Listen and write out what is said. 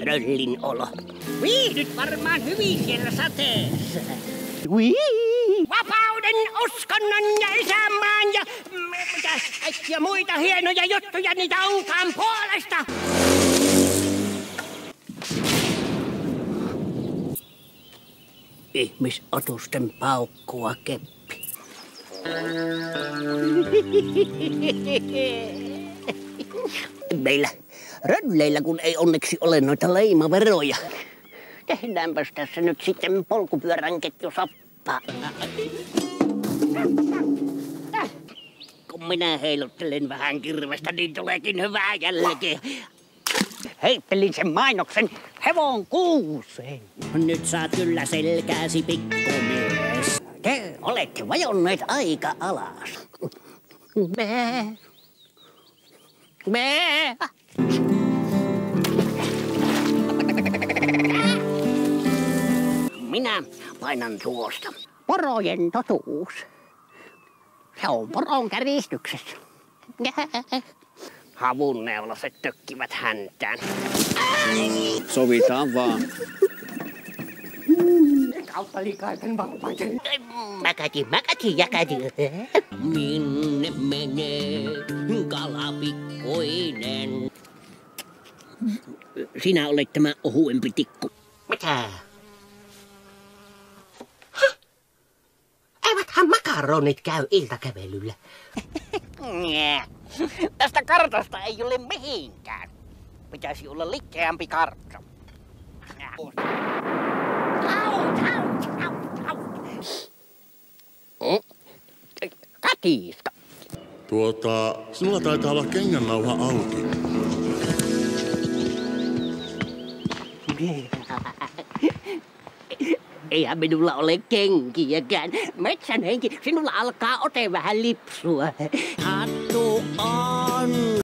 tröllin olo. Viihdyt varmaan hyvin siellä sateessa. Vapauden, uskonnon ja isänmaan ja kaikkia muita hienoja juttuja niitä onkaan puolesta. Ihmisotusten paukkua keppi. Meillä rölleillä kun ei onneksi ole noita leimaveroja. Tehdäänpäs tässä nyt sitten polkupyörän ketjusoppaa. Kun minä heiluttelen vähän kirvestä, niin tuleekin hyvää jälkeä. Heittelin sen mainoksen hevon kuuseen. Nyt saat kyllä selkääsi, pikkumies. Te olette vajonneet aika alas. Minä painan tuosta. Porojen totuus. Se on poron käristyksessä. Havunneulaset tökkivät häntään. Sovitaan vaan. Kautta likaisen valpaisen. Mäkäti, jäkäti. Minne menee kalapikkoinen? Sinä olet tämä ohuempi tikku. Mitä? Eiväthän makaronit käy iltakävelyllä. Tästä kartasta ei ole mihinkään. Pitäisi olla likkeämpi kartta. Katiska. Sinulla taitaa olla kengännauha auki. Eihän minulla ole kenkiäkään. Metsän henki, sinulla alkaa ote vähän lipsua. Hattu on.